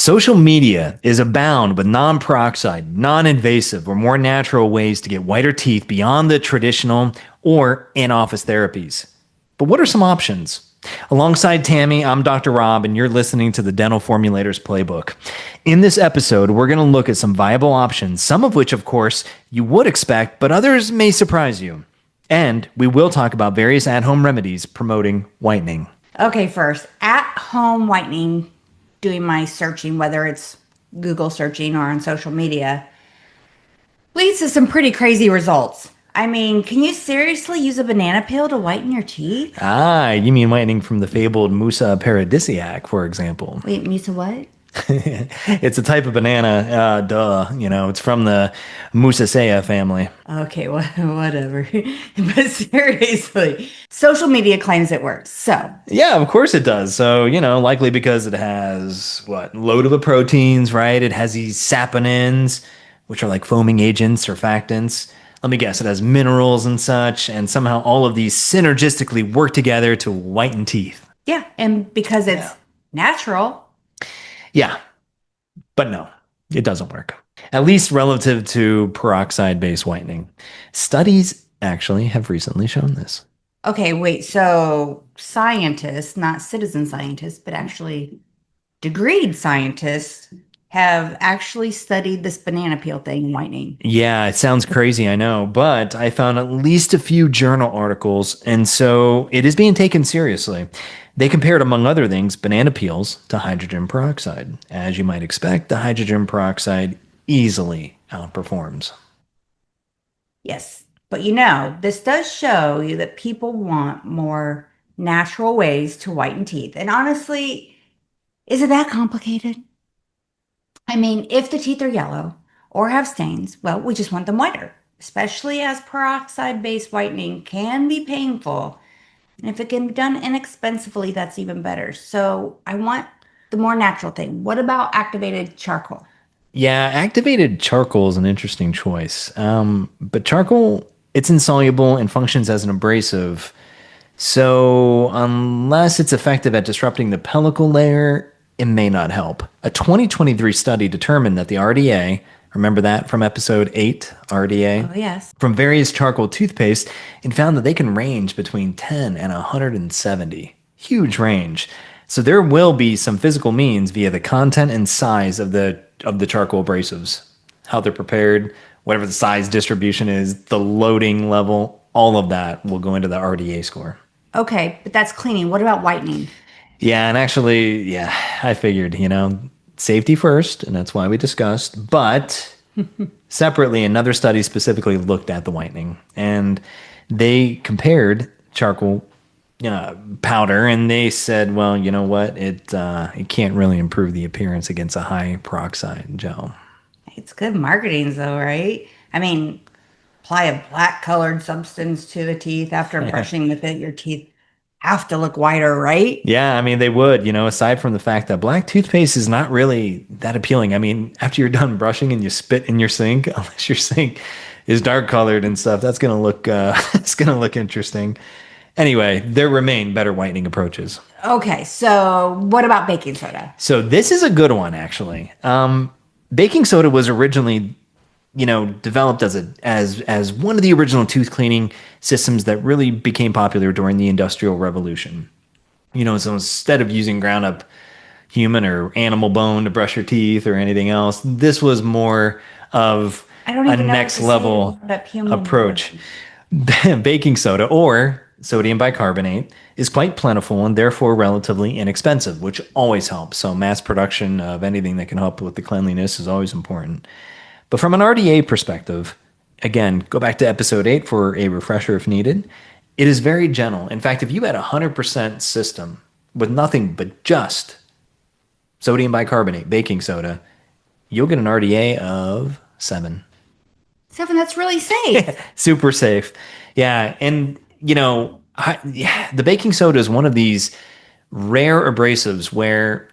Social media is abound with non-peroxide, non-invasive, or more natural ways to get whiter teeth beyond the traditional or in-office therapies. But what are some options? Alongside Tami, I'm Dr. Rob, and you're listening to the Dental Formulator's Playbook. In this episode, we're going to look at some viable options, some of which, of course, you would expect, but others may surprise you. And we will talk about various at-home remedies promoting whitening. Okay, first, at-home whitening, doing my searching, whether it's Google searching or on social media, leads to some pretty crazy results. I mean, can you seriously use a banana peel to whiten your teeth? Ah, you mean whitening from the fabled Musa paradisiac, for example. Wait, Musa what? It's a type of banana, it's from the Musaceae family. Okay, whatever. But seriously, social media claims it works. So, Yeah, of course it does. So, likely because it has load of the proteins, right? It has these saponins, which are like foaming agents, surfactants. Let me guess, it has minerals and such, and somehow all of these synergistically work together to whiten teeth. yeah, and because it's natural. Yeah, but no, it doesn't work. At least relative to peroxide-based whitening. Studies actually have recently shown this. Okay, wait, so scientists, not citizen scientists, but actually degreed scientists have actually studied this banana peel thing, whitening. Yeah, it sounds crazy, I know, but I found at least a few journal articles, and so it is being taken seriously. They compared, among other things, banana peels to hydrogen peroxide. As you might expect, the hydrogen peroxide easily outperforms. Yes, but this does show you that people want more natural ways to whiten teeth. And honestly, is it that complicated? I mean, if the teeth are yellow or have stains, well, we just want them whiter, especially as peroxide-based whitening can be painful. And if it can be done inexpensively, that's even better. So I want the more natural thing. What about activated charcoal? Yeah, activated charcoal is an interesting choice. But charcoal, it's insoluble and functions as an abrasive. So unless it's effective at disrupting the pellicle layer, it may not help. A 2023 study determined that the RDA, remember that from episode 8, RDA? Oh, yes. From various charcoal toothpaste, and found that they can range between 10 and 170. Huge range. So there will be some physical means via the content and size of the charcoal abrasives, how they're prepared, whatever the size distribution is, the loading level, all of that will go into the RDA score. Okay, but that's cleaning. What about whitening? Yeah, and actually, I figured, safety first, and that's why we discussed. But separately, another study specifically looked at the whitening, and they compared charcoal powder, and they said, well, you know what? It can't really improve the appearance against a high peroxide gel. It's good marketing, though, right? I mean, apply a black colored substance to the teeth after brushing with it. Your teeth have to look whiter, right? Yeah, I mean, they would, aside from the fact that black toothpaste is not really that appealing. I mean, after you're done brushing and you spit in your sink, unless your sink is dark colored and stuff, that's going to look, it's going to look interesting. Anyway, there remain better whitening approaches. Okay, so what about baking soda? So this is a good one, actually. Baking soda was originally developed as one of the original tooth cleaning systems that really became popular during the Industrial Revolution. So instead of using ground up human or animal bone to brush your teeth or anything else, this was more of a next level approach. Baking soda, or sodium bicarbonate, is quite plentiful and therefore relatively inexpensive, which always helps. So mass production of anything that can help with the cleanliness is always important. But from an RDA perspective, again, go back to episode 8 for a refresher if needed. It is very gentle. In fact, if you had a 100% system with nothing but just sodium bicarbonate, baking soda, you'll get an RDA of 7. 7, that's really safe. Super safe. Yeah. And, the baking soda is one of these rare abrasives where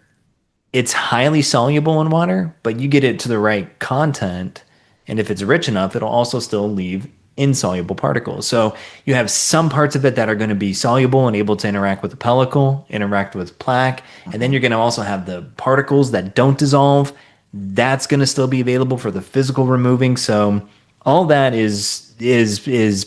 it's highly soluble in water, but you get it to the right content, and if it's rich enough, it'll also still leave insoluble particles. So you have some parts of it that are going to be soluble and able to interact with the pellicle, interact with plaque, and then you're going to also have the particles that don't dissolve. That's going to still be available for the physical removing. So all that is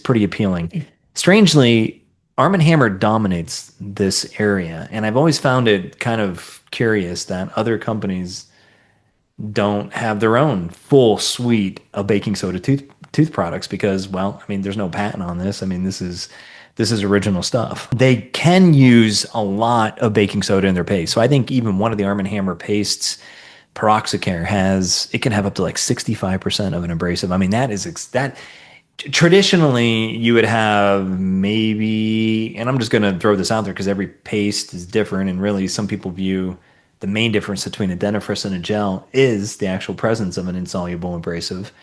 pretty appealing. Strangely, Arm & Hammer dominates this area, and I've always found it kind of curious that other companies don't have their own full suite of baking soda tooth products because, well, I mean, there's no patent on this. I mean, this is original stuff. They can use a lot of baking soda in their paste. So I think even one of the Arm & Hammer pastes, peroxicare, it can have up to like 65% of an abrasive. I mean, that traditionally you would have maybe, and I'm just going to throw this out there because every paste is different, and really some people view the main difference between a dentifrice and a gel is the actual presence of an insoluble abrasive.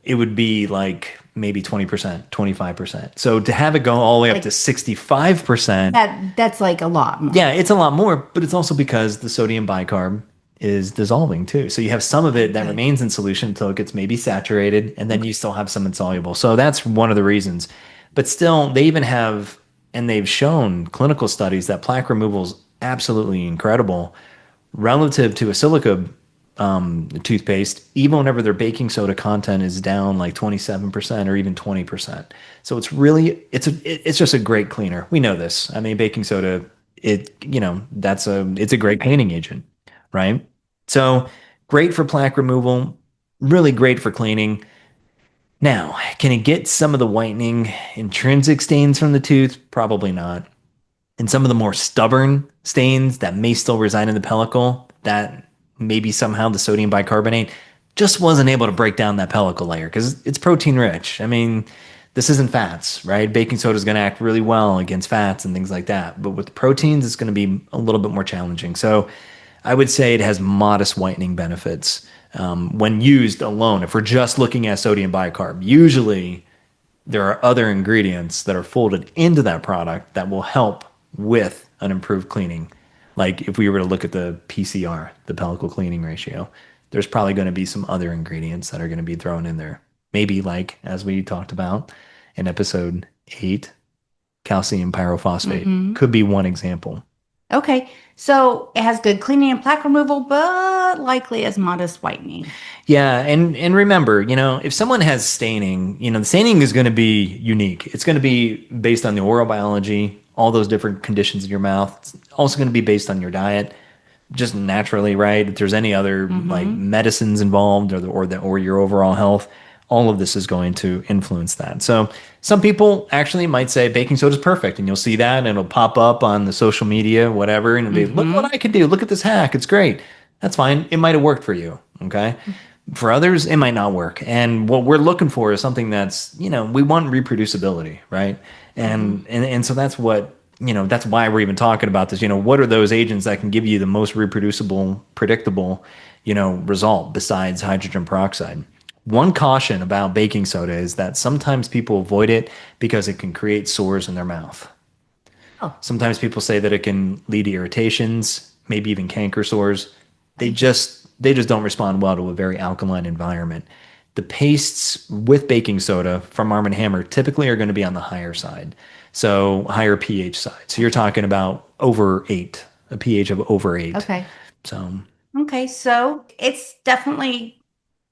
It would be like maybe 20%, 25%. So to have it go all the way up to 65%, that's like a lot more. yeah, it's a lot more, but it's also because the sodium bicarb is dissolving too. So you have some of it that remains in solution until it gets maybe saturated, and then you still have some insoluble. So that's one of the reasons. But still, they even have, and they've shown clinical studies that plaque removal is absolutely incredible relative to a silica toothpaste, even whenever their baking soda content is down like 27% or even 20%. So it's just a great cleaner. We know this. I mean, baking soda, it's a great cleaning agent, right? So great for plaque removal, really great for cleaning. Now, can it get some of the whitening intrinsic stains from the tooth? Probably not. And some of the more stubborn stains that may still reside in the pellicle, that maybe somehow the sodium bicarbonate just wasn't able to break down that pellicle layer because it's protein rich. I mean, this isn't fats, right? Baking soda is going to act really well against fats and things like that. But with proteins, it's going to be a little bit more challenging. So I would say it has modest whitening benefits when used alone. If we're just looking at sodium bicarb, usually there are other ingredients that are folded into that product that will help with an improved cleaning. Like if we were to look at the PCR, the pellicle cleaning ratio, there's probably going to be some other ingredients that are going to be thrown in there. Maybe like, as we talked about in episode 8, calcium pyrophosphate could be one example. Okay, so it has good cleaning and plaque removal, but likely has modest whitening. Yeah, and remember, if someone has staining, the staining is going to be unique. It's going to be based on the oral biology, all those different conditions in your mouth. It's also going to be based on your diet, just naturally, right? If there's any other like medicines involved or your overall health, all of this is going to influence that. So some people actually might say baking soda is perfect, and you'll see that and it'll pop up on the social media, whatever, and it'll be, look what I could do. Look at this hack. It's great. That's fine. It might have worked for you. Okay. For others, it might not work. And what we're looking for is something that's, we want reproducibility, right? And so that's what, that's why we're even talking about this. What are those agents that can give you the most reproducible, predictable, result besides hydrogen peroxide? One caution about baking soda is that sometimes people avoid it because it can create sores in their mouth. Oh. Sometimes people say that it can lead to irritations, maybe even canker sores. They just don't respond well to a very alkaline environment. The pastes with baking soda from Arm & Hammer typically are going to be on the higher side, so higher pH side. So you're talking about over 8, a pH of over 8. Okay. So It's definitely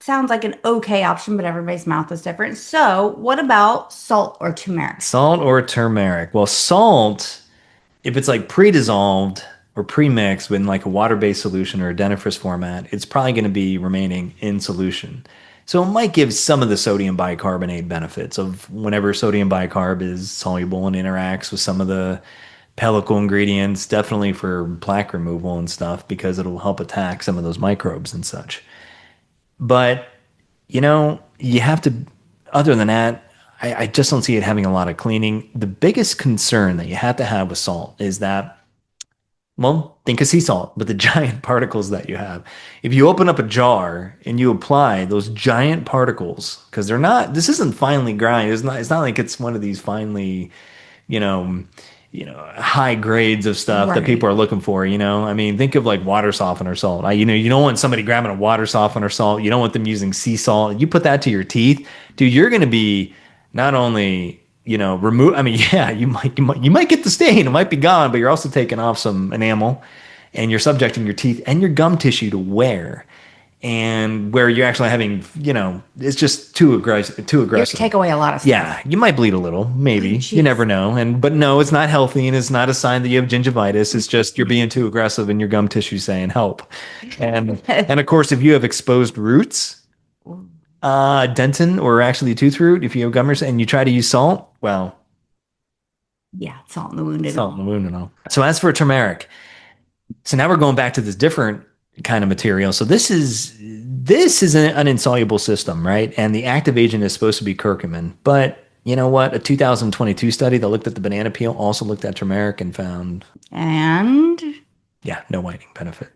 sounds like an okay option, but everybody's mouth is different. So what about salt or turmeric? Salt or turmeric? Well, salt, if it's like pre-dissolved or pre-mixed with like a water-based solution or a dentifrice format, it's probably going to be remaining in solution. So it might give some of the sodium bicarbonate benefits of whenever sodium bicarb is soluble and interacts with some of the pellicle ingredients, definitely for plaque removal and stuff, because it'll help attack some of those microbes and such. But, you have to, other than that, I just don't see it having a lot of cleaning. The biggest concern that you have to have with salt is that, well, think of sea salt, but the giant particles that you have. If you open up a jar and you apply those giant particles, because this isn't finely grind. It's not like it's one of these finely, high grades of stuff that people are looking for, I mean, think of like water softener salt. You don't want somebody grabbing a water softener salt. You don't want them using sea salt. You put that to your teeth, dude, you're going to be not only, remove, I mean, yeah, you might get the stain, it might be gone, but you're also taking off some enamel and you're subjecting your teeth and your gum tissue to wear. And where you're actually having, it's just too You aggressive. take away a lot of Yeah, stuff. you might bleed a little, Oh, maybe. You never jeez. know. But no, it's not healthy and it's not a sign that you have gingivitis. It's just you're being too aggressive and your gum tissue saying help. And of course, if you have exposed roots, dentin or actually tooth root, if you have gummers and you try to use salt, well, Yeah, salt in the wound and salt in the all. wound and all. So as for turmeric, so now we're going back to this different kind of material. So this is an insoluble system, right? And the active agent is supposed to be curcumin. But you know what? A 2022 study that looked at the banana peel also looked at turmeric and found, And yeah, no whitening benefit.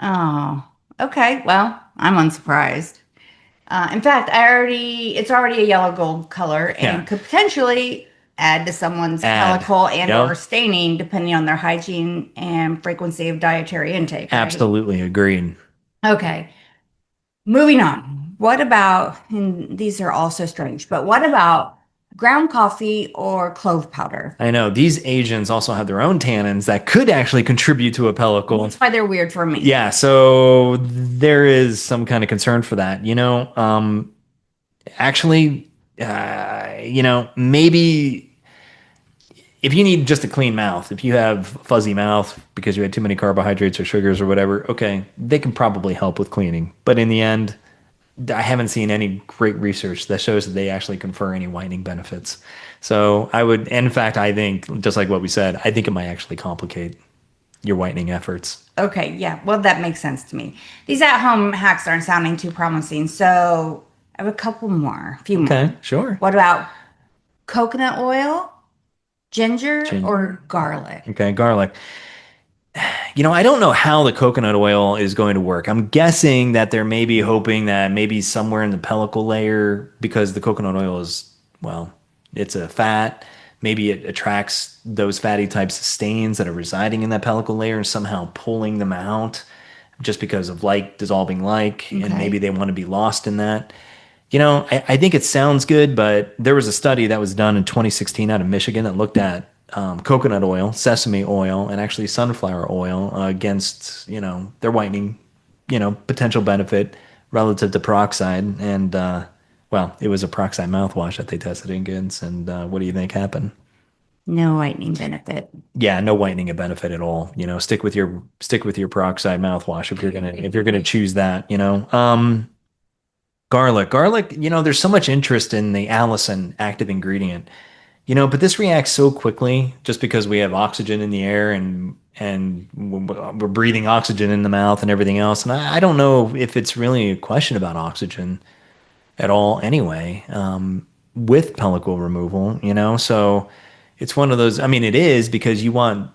oh, okay. Well, I'm unsurprised. In fact, it's already a yellow gold color Yeah, and could potentially add to someone's add. calicle and or Yep, staining depending on their hygiene and frequency of dietary intake, right? absolutely agreed. Okay. Moving on. What about, and these are also strange, but what about ground coffee or clove powder? I know these agents also have their own tannins that could actually contribute to a pellicle. That's why they're weird for me. Yeah, so there is some kind of concern for that. Actually, maybe if you need just a clean mouth, if you have fuzzy mouth because you had too many carbohydrates or sugars or whatever, okay, they can probably help with cleaning. But in the end, I haven't seen any great research that shows that they actually confer any whitening benefits. So I would, and in fact, I think, just like what we said, I think it might actually complicate your whitening efforts. Okay, yeah. Well, that makes sense to me. These at-home hacks aren't sounding too promising, so I have a couple more, a few more. Okay, sure. What about coconut oil, ginger, Ginger. or garlic? Okay, garlic. I don't know how the coconut oil is going to work. I'm guessing that they're maybe hoping that maybe somewhere in the pellicle layer, because the coconut oil is, well, it's a fat, maybe it attracts those fatty types of stains that are residing in that pellicle layer and somehow pulling them out just because of like dissolving like, and maybe Okay. they want to be lost in that. I think it sounds good, but there was a study that was done in 2016 out of Michigan that looked at coconut oil, sesame oil, and actually sunflower oil against, their whitening, potential benefit relative to peroxide. And, well, it was a peroxide mouthwash that they tested against. And what do you think happened? No whitening benefit. Yeah, no whitening a benefit at all. Stick with your peroxide mouthwash if you're gonna choose that. Garlic, there's so much interest in the allicin active ingredient, but this reacts so quickly just because we have oxygen in the air and we're breathing oxygen in the mouth and everything else. And I don't know if it's really a question about oxygen at all anyway, with pellicle removal, so it's one of those, I mean, it is because you want,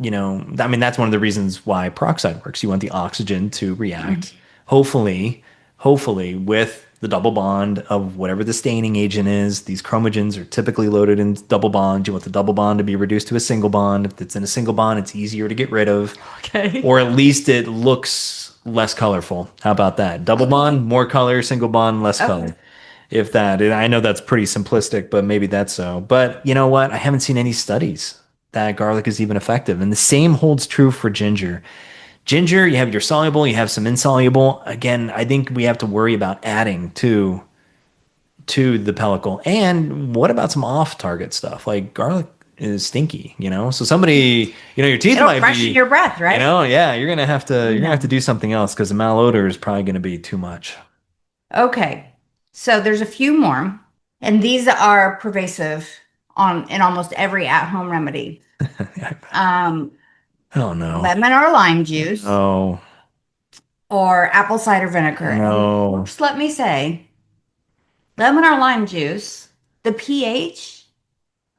I mean, that's one of the reasons why peroxide works. You want the oxygen to react, hopefully, hopefully with the double bond of whatever the staining agent is. These chromogens are typically loaded in double bonds. You want the double bond to be reduced to a single bond. If it's in a single bond, it's easier to get rid of, Okay. or at least it looks less colorful. How about that? Double bond, more color, single bond, less Okay. color. If that, and I know that's pretty simplistic, but maybe that's so. But you know what? I haven't seen any studies that garlic is even effective. And the same holds true for ginger. Ginger, you have your soluble, you have some insoluble. Again, I think we have to worry about adding to the pellicle. And what about some off-target stuff? Like garlic is stinky, So somebody, your teeth It'll might freshen be, your breath, right? yeah, you're gonna have to No. do something else because the malodor is probably gonna be too much. Okay. So there's a few more, and these are pervasive on in almost every at-home remedy. Um, Oh no. lemon or lime juice Oh or apple cider vinegar. And no. whoops, let me say, lemon or lime juice, the pH,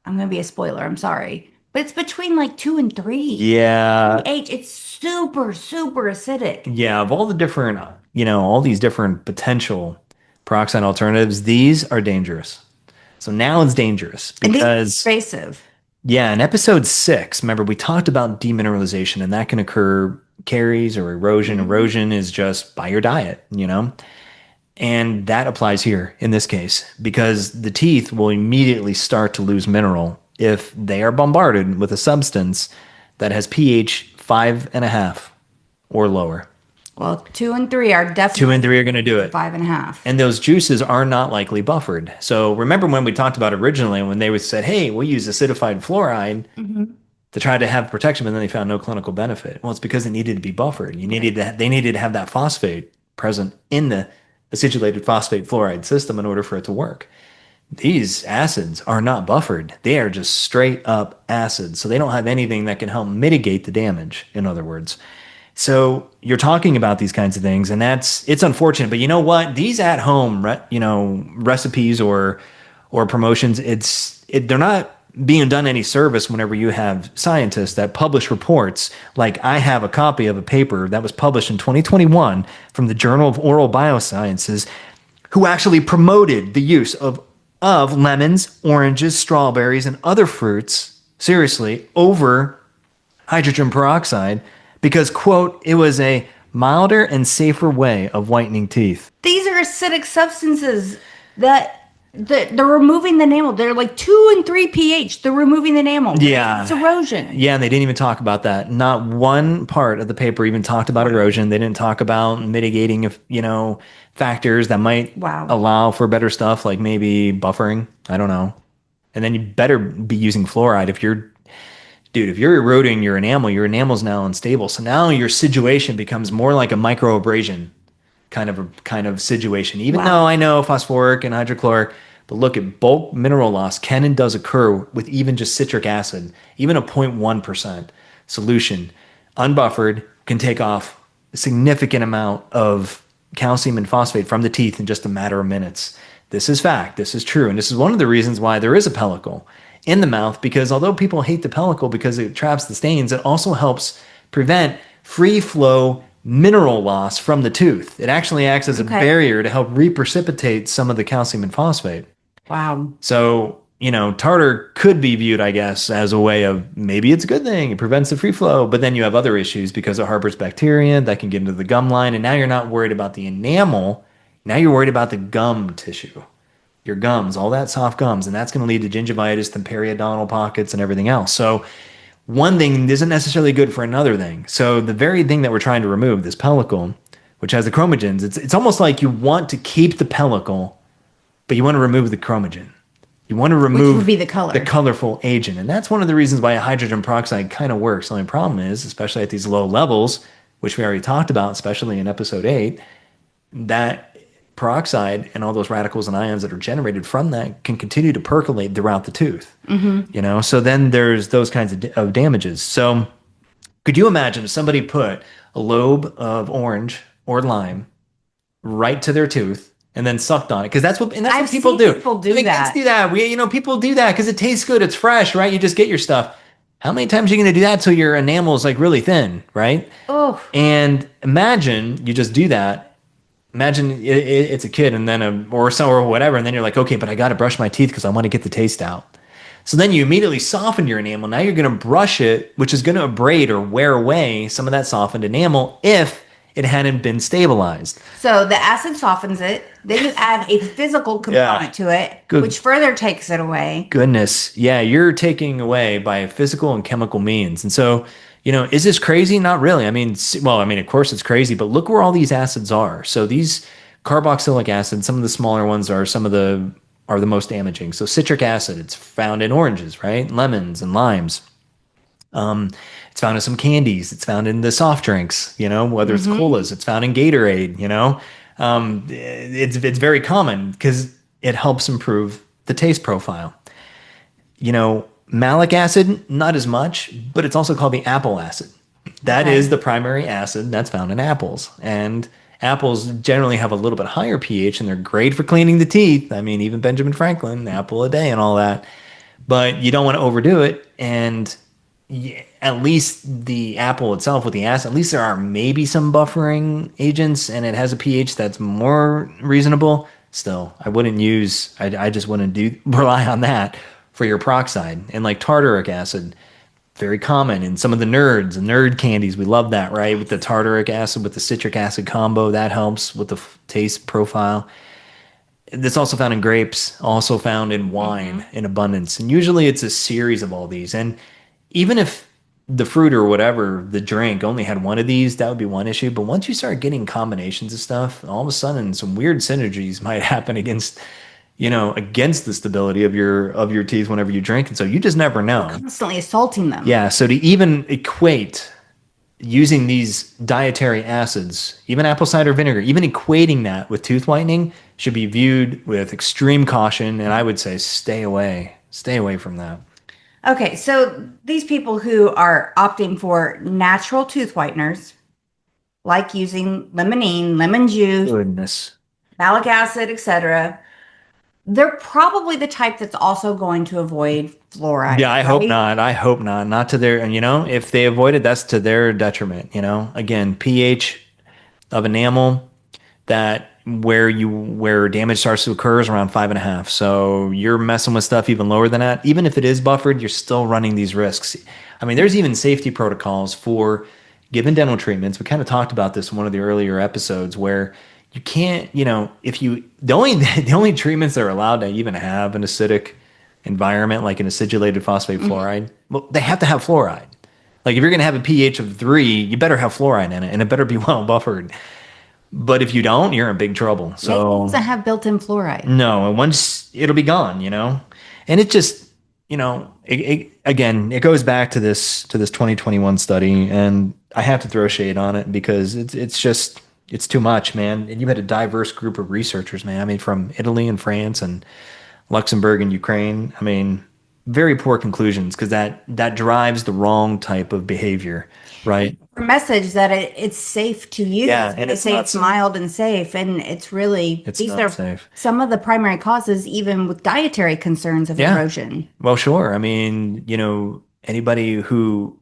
I'm going to be a spoiler, I'm sorry, but it's between like 2 and 3. Yeah. pH, it's super, super acidic. Yeah, of all the different, all these different potential peroxide alternatives, these are dangerous. So now it's dangerous And these are because, invasive. yeah, in episode 6, remember we talked about demineralization, and that can occur caries or erosion. Mhm. Erosion is just by your diet. And that applies here in this case because the teeth will immediately start to lose mineral if they are bombarded with a substance that has pH 5.5 or lower. Well, 2 and 3 are 2 and 3 are definitely going to do it. 5.5. And those juices are not likely buffered. So remember when we talked about originally when they said, hey, we'll use acidified fluoride Hmm. to try to have protection, but then they found no clinical benefit. Well, it's because it needed to be buffered. They needed to have that phosphate present in the acidulated phosphate fluoride system in order for it to work. These acids are not buffered. They are just straight up acids. So they don't have anything that can help mitigate the damage, in other words. So you're talking about these kinds of things, and it's unfortunate. But you know what? These at home, recipes or promotions, they're not being done any service whenever you have scientists that publish reports. Like I have a copy of a paper that was published in 2021 from the Journal of Oral Biosciences, who actually promoted the use of lemons, oranges, strawberries, and other fruits seriously over hydrogen peroxide because, quote, it was a milder and safer way of whitening teeth. These are acidic substances that they're removing the enamel. They're like 2 and 3 pH. They're removing the enamel. Yeah. It's erosion. Yeah, and they didn't even talk about that. Not one part of the paper even talked about erosion. They didn't talk about mitigating, factors that might Wow. allow for better stuff, like maybe buffering. I don't know. And then you better be using fluoride if you're eroding your enamel's now unstable. So now your situation becomes more like a microabrasion kind of situation. Even Wow. though I know phosphoric and hydrochloric, but look at bulk mineral loss can and does occur with even just citric acid, even a 0.1% solution, unbuffered, can take off a significant amount of calcium and phosphate from the teeth in just a matter of minutes. This is fact. This is true. And this is one of the reasons why there is a pellicle in the mouth, because although people hate the pellicle because it traps the stains, it also helps prevent free flow mineral loss from the tooth. It actually acts as a Okay. barrier to help reprecipitate some of the calcium and phosphate. Wow. So, tartar could be viewed, I guess, as a way of maybe it's a good thing. It prevents the free flow, but then you have other issues because it harbors bacteria that can get into the gum line. And now you're not worried about the enamel. Now you're worried about the gum tissue, your gums, all that soft gums. And that's going to lead to gingivitis, the periodontal pockets, and everything else. So one thing isn't necessarily good for another thing. So the very thing that we're trying to remove, this pellicle, which has the chromogens, it's almost like you want to keep the pellicle, but you want to remove the chromogen. You want to remove would be the color. the colorful agent. And that's one of the reasons why hydrogen peroxide kind of works. The only problem is, especially at these low levels, which we already talked about, especially in episode 8, that peroxide and all those radicals and ions that are generated from that can continue to percolate throughout the tooth. So then there's those kinds of damages. So could you imagine if somebody put a lobe of orange or lime right to their tooth and then sucked on it? Because that's what I've people seen do. people do The kids that. do that. People do that because it tastes good. It's fresh, right? You just get your stuff. How many times are you going to do that till your enamel is like really thin, right? Oh, And imagine you just do that. Imagine it's a kid and then or whatever, and then you're like, okay, but I got to brush my teeth because I want to get the taste out. So then you immediately soften your enamel. Now you're going to brush it, which is going to abrade or wear away some of that softened enamel if it hadn't been stabilized. so the acid softens it. Then you add a physical component to it, Good. which further takes it away. Goodness. Yeah, you're taking away by physical and chemical means. And so, is this crazy? Not really. Of course it's crazy, but look where all these acids are. So these carboxylic acids, some of the smaller ones are the most damaging. So citric acid, it's found in oranges, right? Lemons and limes. It's found in some candies. It's found in the soft drinks, whether it's colas. It's found in Gatorade, it's very common because it helps improve the taste profile. Malic acid, not as much, but it's also called the apple acid. That is the primary acid that's found in apples. And apples generally have a little bit higher pH and they're great for cleaning the teeth. Even Benjamin Franklin, apple a day and all that. But you don't want to overdo it. And at least the apple itself with the acid, at least there are maybe some buffering agents and it has a pH that's more reasonable. Still, I just wouldn't rely on that for your peroxide. And like tartaric acid, very common in some of the nerds and nerd candies. We love that, right? With the tartaric acid, with the citric acid combo, that helps with the taste profile. It's also found in grapes, also found in wine Hmm. in abundance. And usually it's a series of all these. And even if the fruit or whatever, the drink only had one of these, that would be one issue. But once you start getting combinations of stuff, all of a sudden some weird synergies might happen against, against the stability of your teeth whenever you drink. And so you just never We're know. constantly assaulting them. Yeah. So to even equate using these dietary acids, even apple cider vinegar, even equating that with tooth whitening should be viewed with extreme caution. And I would say stay away from that. Okay, so these people who are opting for natural tooth whiteners, like using limonene, lemon juice, Goodness. malic acid, etc., they're probably the type that's also going to avoid Yeah, fluoride, I hope right? not. I hope not. Not to their, and if they avoid it, that's to their detriment. Again, pH of enamel that where damage starts to occur is around 5.5. So you're messing with stuff even lower than that. Even if it is buffered, you're still running these risks. I mean, there's even safety protocols for given dental treatments. We kind of talked about this in one of the earlier episodes where you can't, if you the only the only treatments that are allowed to even have an acidic environment like an acidulated phosphate Mhm. fluoride, well, they have to have fluoride. Like if you're going to have a pH of 3, you better have fluoride in it and it better be well buffered. But if you don't, you're in big trouble. Yeah, it So doesn't have built-in fluoride. no, and once it'll be gone. And it just, again, it goes back to this 2021 study, and I have to throw shade on it because it's just it's too much, man. And you had a diverse group of researchers, man. I mean, from Italy and France and Luxembourg and Ukraine. I mean, very poor conclusions because that drives the wrong type of behavior, right? A message that it's safe to Yeah, use. and They it's say not it's safe. mild and safe, and it's really, It's these not are safe. some of the primary causes, even with dietary concerns of Yeah. erosion. Well, sure. I mean, anybody who,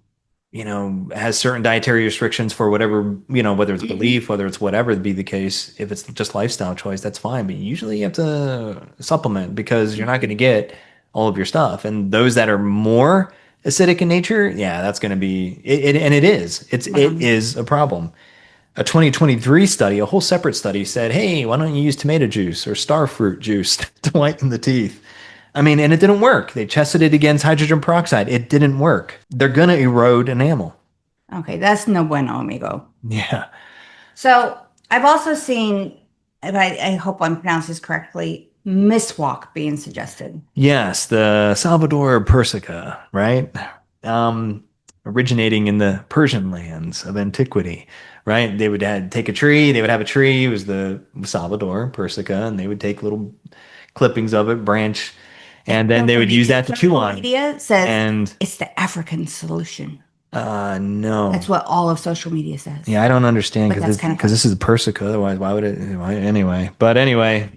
has certain dietary restrictions for whatever, whether it's belief, whether it's whatever be the case, if it's just lifestyle choice, that's fine. But usually you have to supplement because you're not going to get all of your stuff. And those that are more acidic in nature, yeah, that's going to be and it is. It Um, is a problem. A 2023 study, a whole separate study said, hey, why don't you use tomato juice or star fruit juice to whiten the teeth? I mean, and it didn't work. They tested it against hydrogen peroxide. It didn't work. They're going to erode enamel. okay, that's no bueno, amigo. Yeah. So I've also seen, if I hope I'm pronouncing this correctly, miswalk being suggested. Yes, the Salvador persica, right? Um, Originating in the Persian lands of antiquity, right? They would take a tree, they would have a tree, it was the Salvador persica, and they would take little clippings of it, branch, and then they Social would use media, that to chew social on. media says And it's the African solution. no. That's what all of social media says. Yeah, I don't understand But that's kind of because this funny. is Persica. Otherwise, why would it? Anyway, but anyway,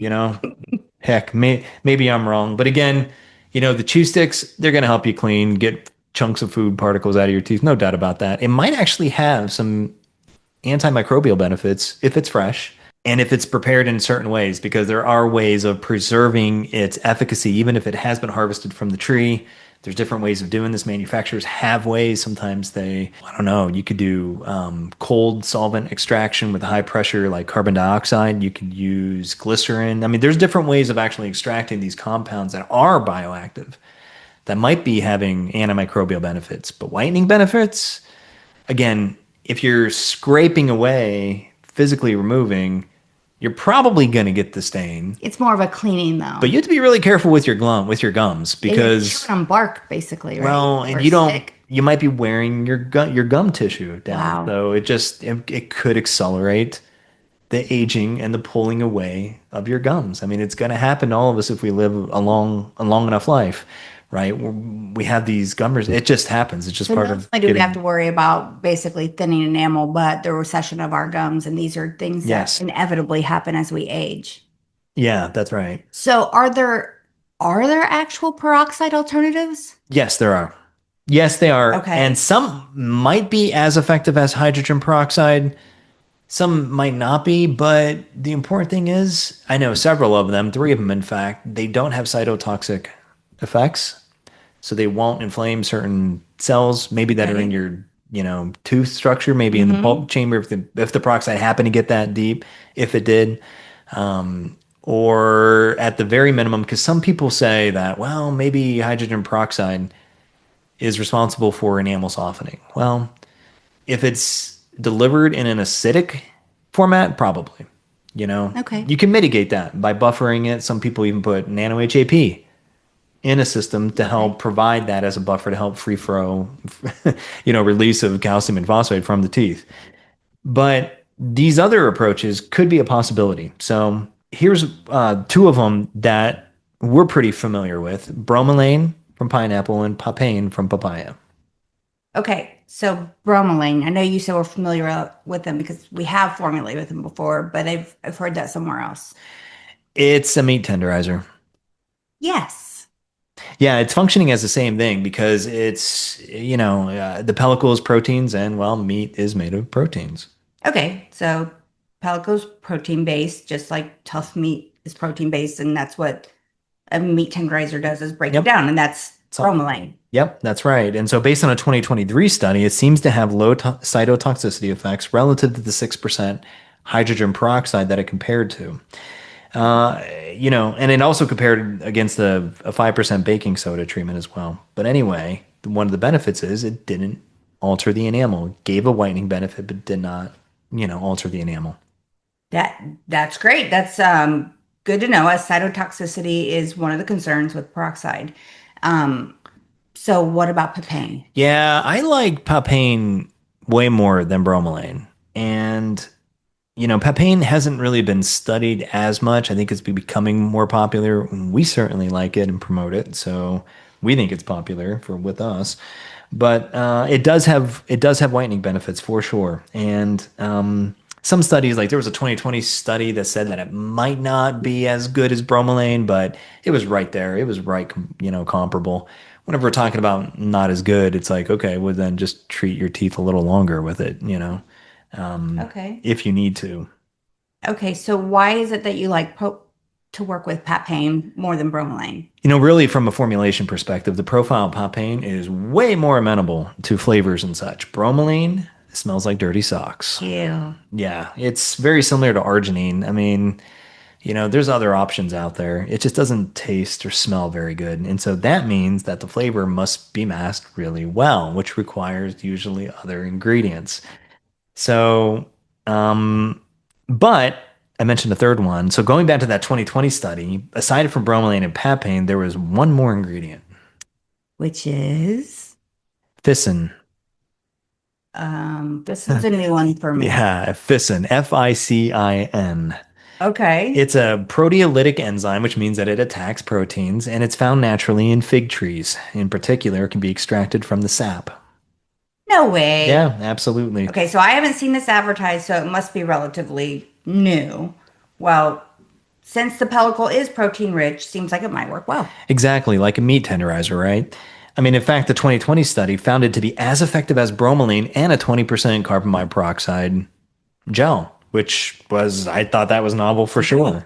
heck, maybe I'm wrong. But again, the chew sticks, they're going to help you clean, get chunks of food particles out of your teeth. No doubt about that. It might actually have some antimicrobial benefits if it's fresh and if it's prepared in certain ways, because there are ways of preserving its efficacy, even if it has been harvested from the tree. There's different ways of doing this. Manufacturers have ways. Sometimes I don't know, you could do cold solvent extraction with high pressure, like carbon dioxide. You could use glycerin. I mean, there's different ways of actually extracting these compounds that are bioactive that might be having antimicrobial benefits. But whitening benefits, again, if you're scraping away, physically removing, you're probably going to get the stain. It's more of a cleaning But though. you have to be really careful with your gums Yeah, you're chewing because, on bark basically, right? well, Or and a stick. you might be wearing your gum tissue down. Wow. So it could accelerate the aging and the pulling away of your gums. I mean, it's going to happen to all of us if we live a long enough life, right? We have these gummers. It just happens. It's just So part not of only do we have to getting, worry about basically thinning enamel, but the recession of our gums, and these are things that yes. inevitably happen as we age. Yeah, that's right. So are there actual peroxide alternatives? Yes, there are. Yes, they are. And Okay. some might be as effective as hydrogen peroxide. Some might not be, but the important thing is, I know several of them, three of them, in fact, they don't have cytotoxic effects. so they won't inflame certain cells, maybe that are in Right. your, tooth structure, maybe in the Mm-hmm. pulp chamber if the peroxide happened to get that deep, if it did. Or at the very minimum, because some people say that, well, maybe hydrogen peroxide is responsible for enamel softening. Well, if it's delivered in an acidic format, probably. Okay. You can mitigate that by buffering it. Some people even put nano HAP in a system to help Okay. provide that as a buffer to help free flow, release of calcium and phosphate from the teeth. But these other approaches could be a possibility. So here's two of them that we're pretty familiar with: bromelain from pineapple and papain from papaya. Okay. So bromelain, I know you said we're familiar with them because we have formulated with them before, but I've heard that somewhere else. It's a meat tenderizer. Yes. Yeah, it's functioning as the same thing because the pellicle is proteins and, well, meat is made of proteins. Okay. So Palico's protein based, just like tough meat is protein based, and that's what a meat tenderizer does is break it Yep. down, and that's So, bromelain. yep, that's right. And so, based on a 2023 study, it seems to have low cytotoxicity effects relative to the 6% hydrogen peroxide that it compared to. And it also compared against a 5% baking soda treatment as well. But anyway, one of the benefits is it didn't alter the enamel. It gave a whitening benefit, but did not, alter the enamel. That's great. That's good to know, as cytotoxicity is one of the concerns with peroxide. Um, so what about papain? Yeah, I like papain way more than bromelain. And, papain hasn't really been studied as much. I think it's becoming more popular. We certainly like it and promote it. So we think it's popular for with us. But it does have whitening benefits for sure. And some studies, like there was a 2020 study that said that it might not be as good as bromelain, but it was right there. It was right, comparable. Whenever we're talking about not as good, it's like, okay, well then just treat your teeth a little longer with it, Okay. if you need to. Okay, so why is it that you like to work with papain more than bromelain? Really from a formulation perspective, the profile of papain is way more amenable to flavors and such. Bromelain smells like dirty socks. Ew. Yeah, it's very similar to arginine. I mean, there's other options out there. It just doesn't taste or smell very good. And so that means that the flavor must be masked really well, which requires usually other ingredients. So, um, but I mentioned a third one. So going back to that 2020 study, aside from bromelain and papain, there was one more ingredient: Which is ficin. this is a new one for me. Yeah, ficin, Ficin. Okay. It's a proteolytic enzyme, which means that it attacks proteins, and it's found naturally in fig trees. In particular, it can be extracted from the sap. No way. Yeah, absolutely. Okay, so I haven't seen this advertised, so it must be relatively new. Well, since the pellicle is protein rich, seems like it might work well. Exactly, like a meat tenderizer, right? I mean, in fact, the 2020 study found it to be as effective as bromelain and a 20% carbamide peroxide gel, I thought that was novel for sure.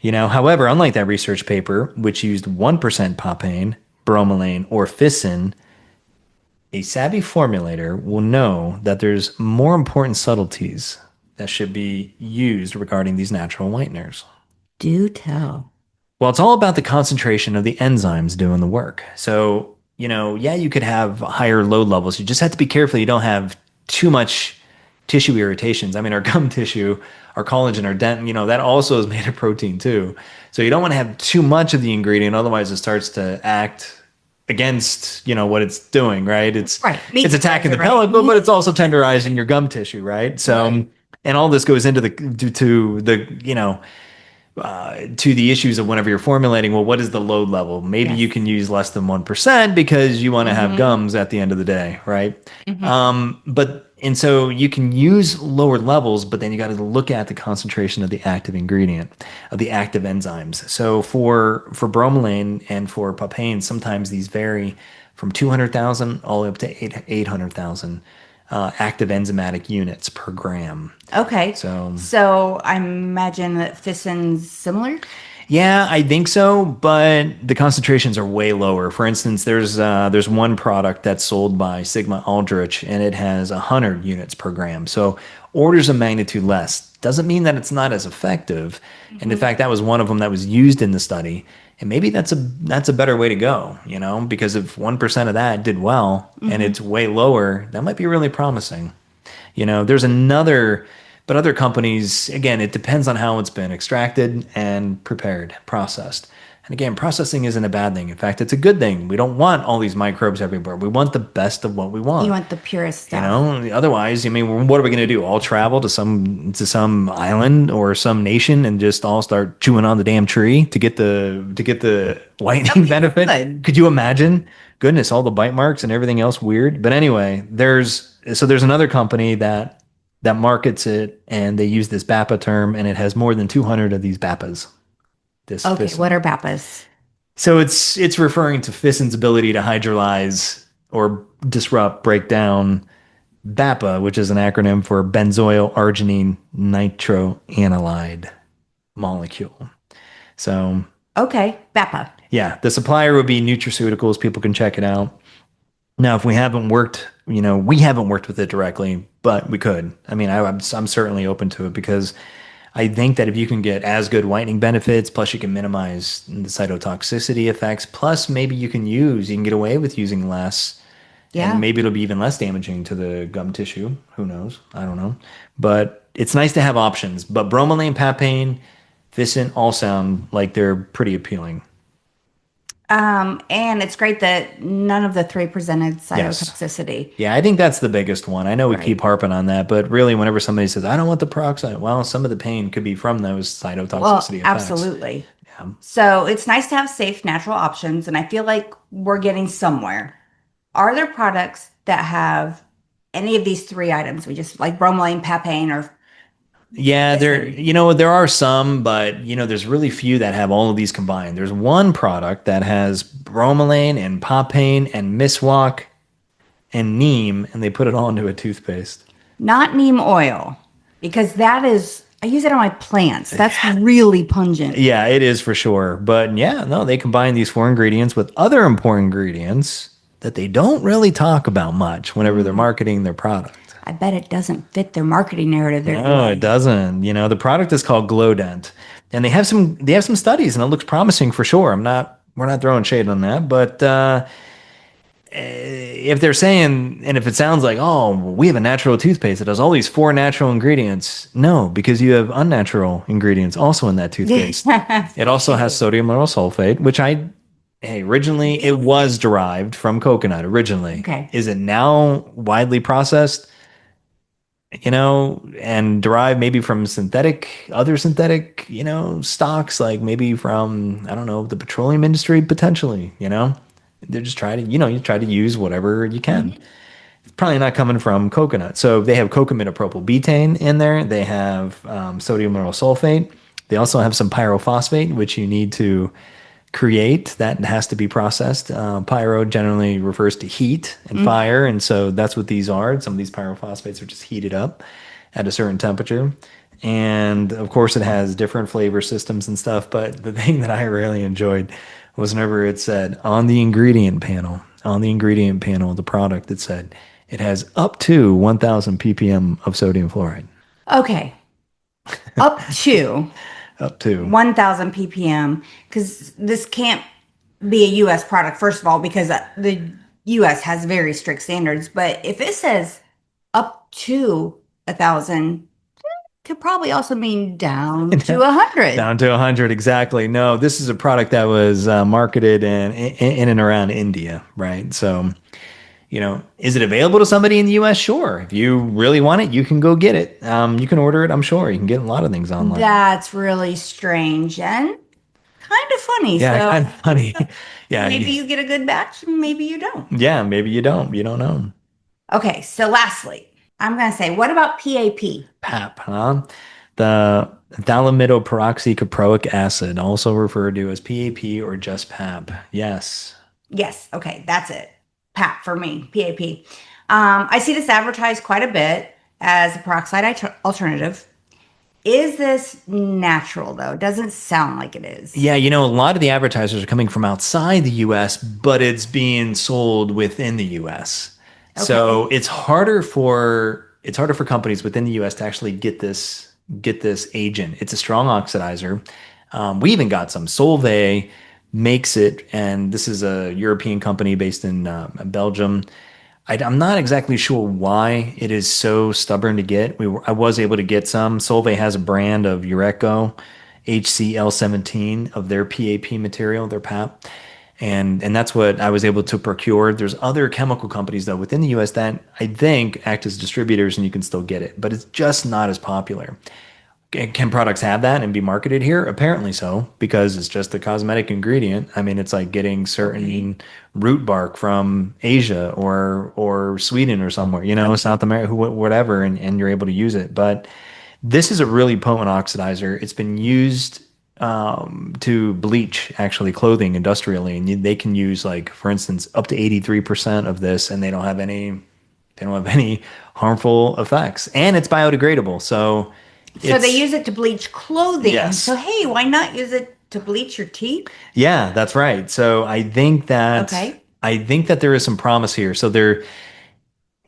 However, unlike that research paper, which used 1% papain, bromelain, or ficin, a savvy formulator will know that there's more important subtleties that should be used regarding these natural whiteners. Do tell. Well, it's all about the concentration of the enzymes doing the work. So, yeah, you could have higher load levels. You just have to be careful you don't have too much tissue irritations. I mean, our gum tissue, our collagen, our dent, that also is made of protein too. So you don't want to have too much of the ingredient, otherwise it starts to act against, what it's doing, right? It's Right. it's Meat attacking the tenderizer, right? pellicle, but it's also tenderizing your gum tissue, right? Right. So, and all this goes into to the, to the issues of whenever you're formulating, well, what is the load level? Maybe you Yes. can use less than 1% because you want to have Mm-hmm. gums at the end of the day, right? Mm-hmm. And so you can use lower levels, but then you got to look at the concentration of the active ingredient, of the active enzymes. So for bromelain and for papain, sometimes these vary from 200,000 all the way up to 800,000 active enzymatic units per gram. Okay. So So I imagine that ficin's similar. Yeah, I think so, but the concentrations are way lower. For instance, there's one product that's sold by Sigma Aldrich, and it has 100 units per gram. So orders of magnitude less. Doesn't mean that it's not as effective. And in Mhm. fact, that was one of them that was used in the study. And maybe that's a better way to go, because if 1% of that did well and Mhm. it's way lower, that might be really promising. There's another, but other companies, again, it depends on how it's been extracted and prepared, processed. And again, processing isn't a bad thing. In fact, it's a good thing. We don't want all these microbes everywhere. We want the best of what we You want. want the purest stuff. Otherwise, I mean, what are we going to do? All travel to some island or some nation and just all start chewing on the damn tree to get the Some whitening people benefit? would. Could you imagine? Goodness, all the bite marks and everything else weird. But anyway, there's another company that markets it, and they use this BAPA term, and it has more than 200 of these BAPAs. This Okay, what fissin. are BAPAs? So it's referring to fissin's ability to hydrolyze or disrupt, break down BAPA, which is an acronym for benzoyl arginine nitroanilide molecule. So, Okay, BAPA. yeah, the supplier would be nutraceuticals. People can check it out. Now, if we haven't worked with it directly, but we could. I mean, I'm certainly open to it because I think that if you can get as good whitening benefits, plus you can minimize the cytotoxicity effects, plus maybe you can get away with using less, and Yeah. maybe it'll be even less damaging to the gum tissue. Who knows? I don't know. But it's nice to have options. But bromelain, papain, Vicent all sound like they're pretty appealing. And it's great that none of the three presented Yes. cytotoxicity. Yeah, I think that's the biggest one. I know we keep Right. harping on that, but really, whenever somebody says, I don't want the peroxide, well, some of the pain could be from those Well, cytotoxicity effects. absolutely. Yeah. So it's nice to have safe, natural options, and I feel like we're getting somewhere. Are there products that have any of these three items? We just like bromelain, papain, or Yeah, fissin? there are some, but there's really few that have all of these combined. There's one product that has bromelain and papain and miswak and neem, and they put it all into a toothpaste. Not neem oil, because that is, I use it on my plants. That's really pungent. Yeah, it is for sure. But yeah, no, they combine these four ingredients with other important ingredients that they don't really talk about much whenever they're Mm, marketing their product. I bet it doesn't fit their marketing narrative very No, it well. doesn't. The product is called Glow Dent, and they have some studies, and it looks promising for sure. We're not throwing shade on that, but if they're saying, and if it sounds like, oh, we have a natural toothpaste that has all these four natural ingredients, no, because you have unnatural ingredients also in that toothpaste. It also has sodium lauryl sulfate, which hey, originally it was derived from coconut originally. Okay. Is it now widely processed? And derived maybe from other synthetic, stocks, like maybe from, I don't know, the petroleum industry, potentially. They're just trying to, you try to use whatever you can. Mhm. It's probably not coming from coconut. So they have cocamidopropyl betaine in there. They have sodium lauryl sulfate. They also have some pyrophosphate, which you need to create. That has to be processed. Pyro generally refers to heat and Mm. fire, and so that's what these are. Some of these pyrophosphates are just heated up at a certain temperature. And of course, it has different flavor systems and stuff. But the thing that I really enjoyed was whenever it said on the ingredient panel of the product, it said it has up to 1,000 ppm of sodium fluoride. Okay. Up to Up to. 1,000 ppm, because this can't be a US product, first of all, because the US has very strict standards. But if it says up to 1,000, could probably also mean down to 100. Down to 100, exactly. No, this is a product that was marketed in and around India, right? So, is it available to somebody in the US? Sure. If you really want it, you can go get it. You can order it, I'm sure. You can get a lot of things online. That's really strange and kind of funny. Yeah, So kind of funny. Yeah, maybe you get a good batch, maybe you don't. yeah, maybe you don't. You don't know. Okay, so lastly, I'm going to say, what about PAP? PAP, huh? The thalidoperoxycaproic acid, also referred to as PAP or just PAP. Yes. Yes, okay, that's it. PAP for me, PAP. I see this advertised quite a bit as a peroxide alternative. Is this natural though? It doesn't sound like it is. Yeah, a lot of the advertisers are coming from outside the US, but it's being sold within the US. So Okay. it's harder for companies within the US to actually get this agent. It's a strong oxidizer. We even got some. Solvay makes it, and this is a European company based in Belgium. I'm not exactly sure why it is so stubborn to get. I was able to get some. Solvay has a brand of Ureco HCl17 of their PAP material, their PAP. And that's what I was able to procure. There's other chemical companies though within the US that I think act as distributors and you can still get it, but it's just not as popular. Can products have that and be marketed here? Apparently so, because it's just a cosmetic ingredient. I mean, it's like getting Okay. certain root bark from Asia or Sweden or somewhere, South America, whatever, and you're able to use it. But this is a really potent oxidizer. It's been used to bleach actually clothing industrially, and they can use like, for instance, up to 83% of this, and they don't have any harmful effects, and it's biodegradable. So So they it's use it to bleach clothing. So yes. hey, why not use it to bleach your teeth? Yeah, that's right. So Okay. I think that there is some promise here. So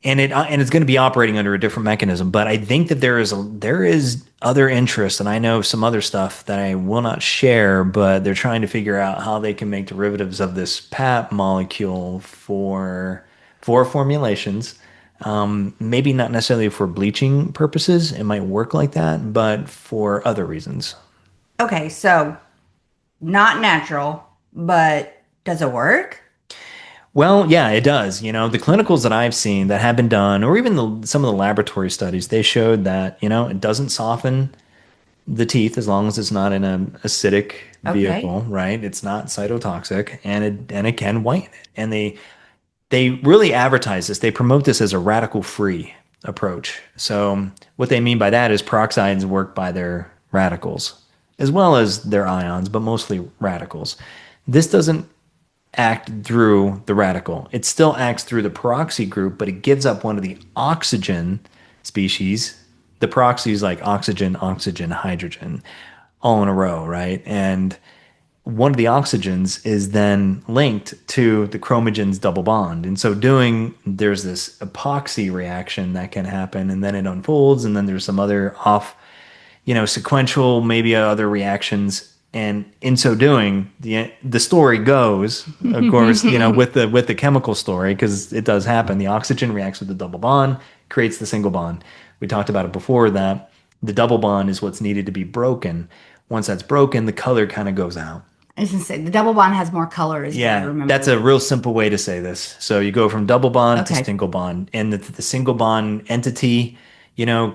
and it's going to be operating under a different mechanism, but I think that there is other interest, and I know some other stuff that I will not share, but they're trying to figure out how they can make derivatives of this PAP molecule for formulations. Maybe not necessarily for bleaching purposes. It might work like that, but for other reasons. Okay, so not natural, but does it work? Well, yeah, it does. The clinicals that I've seen that have been done, or even some of the laboratory studies, they showed that, it doesn't soften the teeth as long as it's not in an acidic Okay. vehicle, right? It's not cytotoxic, and it can whiten it. And they really advertise this. They promote this as a radical free approach. So what they mean by that is peroxides work by their radicals as well as their ions, but mostly radicals. This doesn't act through the radical. It still acts through the peroxy group, but it gives up one of the oxygen species. The peroxy is like oxygen, oxygen, hydrogen, all in a row, right? And one of the oxygens is then linked to the chromogen's double bond. And so doing, there's this epoxy reaction that can happen, and then it unfolds, and then there's some other sequential, maybe other reactions. And in so doing, the story goes, of course, with the chemical story, because it does happen. The oxygen reacts with the double bond, creates the single bond. We talked about it before that the double bond is what's needed to be broken. Once that's broken, the color kind of goes out. I was gonna say the double bond has more color, is what I Yeah, that's remember. a real simple way to say this. So you go from double bond to Okay. single bond, and the single bond entity,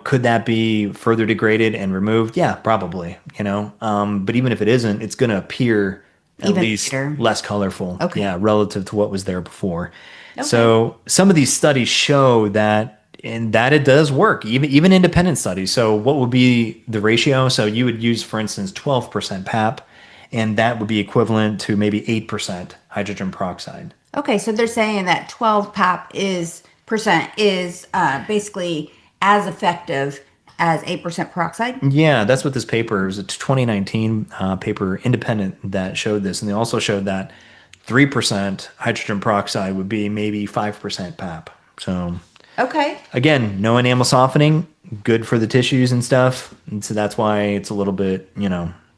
could that be further degraded and removed? Yeah, probably. But even if it isn't, it's going to appear at Even least later. less colorful. Okay. Yeah, relative to what was there before. Okay. So some of these studies show that. And that it does work, even independent studies. So, what would be the ratio? So, you would use, for instance, 12% PAP, and that would be equivalent to maybe 8% hydrogen peroxide. Okay, so they're saying that 12 pap is percent is basically as effective as 8% peroxide. Yeah, that's what this paper is. It's a 2019 paper, independent, that showed this, and they also showed that 3% hydrogen peroxide would be maybe 5% PAP. So Okay. again, no enamel softening, good for the tissues and stuff, and so that's why it's a little bit,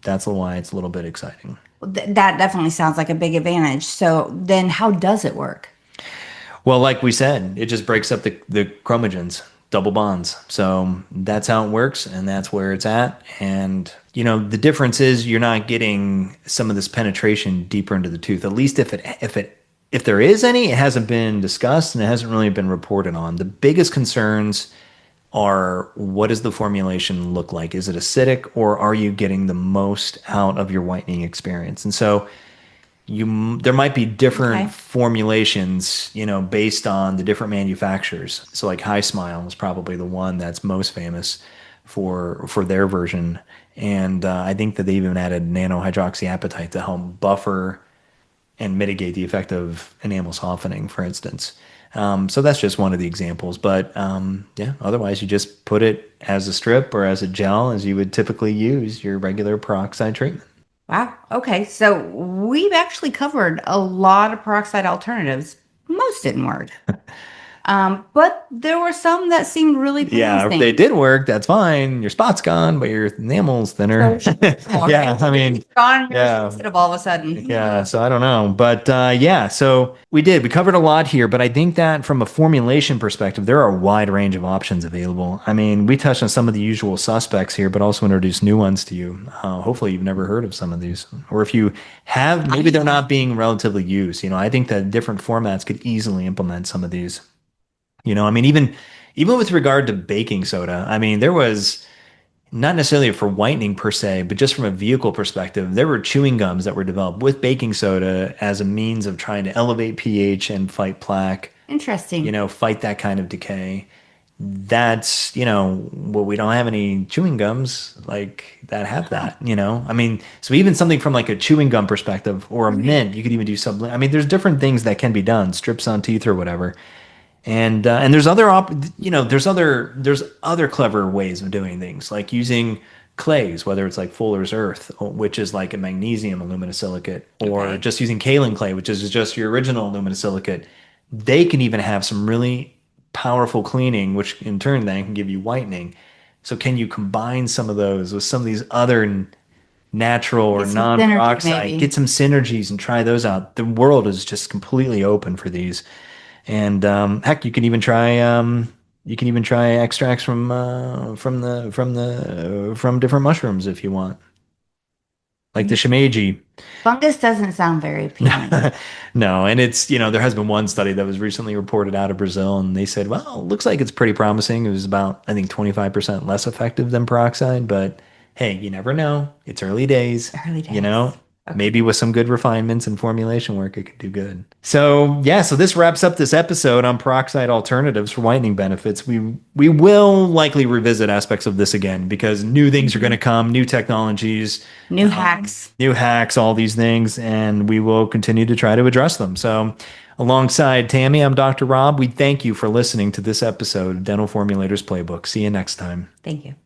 that's why it's a little bit exciting. Well, that definitely sounds like a big advantage. So then how does it work? Well, like we said, it just breaks up the chromogens, double bonds. So that's how it works, and that's where it's at. And the difference is you're not getting some of this penetration deeper into the tooth. At least if there is any, it hasn't been discussed and it hasn't really been reported on. The biggest concerns are, what does the formulation look like? Is it acidic, or are you getting the most out of your whitening experience? And so there might be different Okay. formulations, based on the different manufacturers. So like High Smile is probably the one that's most famous for their version, and I think that they even added nanohydroxyapatite to help buffer and mitigate the effect of enamel softening, for instance. So that's just one of the examples. But yeah, otherwise you just put it as a strip or as a gel as you would typically use your regular peroxide treatment. Wow. Okay. So we've actually covered a lot of peroxide alternatives. Most didn't work. But there were some that seemed really Yeah, if they promising. did work, that's fine. Your spot's gone, but your enamel's thinner. Yeah, I mean, Gone and very yeah. sensitive all of a sudden. Yeah, so I don't know. But yeah, so we covered a lot here, but I think that from a formulation perspective, there are a wide range of options available. I mean, we touched on some of the usual suspects here, but also introduced new ones to you. Hopefully, you've never heard of some of these. Or if you have, maybe they're not being relatively used. I think that different formats could easily implement some of these. I mean, even with regard to baking soda, I mean, there was not necessarily for whitening per se, but just from a vehicle perspective, there were chewing gums that were developed with baking soda as a means of trying to elevate pH and fight plaque, Interesting. fight that kind of decay. That's, well, we don't have any chewing gums like that have that. I mean, so even something from like a chewing gum perspective or a mint, you could even do something. I mean, there's different things that can be done, strips on teeth or whatever. And there's other clever ways of doing things like using clays, whether it's like Fuller's Earth, which is like a magnesium aluminosilicate, or Okay. just using kaolin clay, which is just your original aluminosilicate. They can even have some really powerful cleaning, which in turn then can give you whitening. So can you combine some of those with some of these other natural or Get some synergy, non-peroxide, get maybe. some synergies and try those out? The world is just completely open for these. And heck, you can even try extracts from different mushrooms if you want, like the shimeji. Fungus doesn't sound very appealing. No, and there has been one study that was recently reported out of Brazil, and they said, well, it looks like it's pretty promising. It was about, I think, 25% less effective than peroxide, but hey, you never know. It's early days, Early you know. days. Okay. Maybe with some good refinements and formulation work, it could do good. So yeah, so this wraps up this episode on peroxide alternatives for whitening benefits. We will likely revisit aspects of this again because new things are going to come, new technologies, New hacks. new hacks, all these things, and we will continue to try to address them. So, alongside Tami, I'm Dr. Rob. We thank you for listening to this episode of Dental Formulators Playbook. See you next time. Thank you.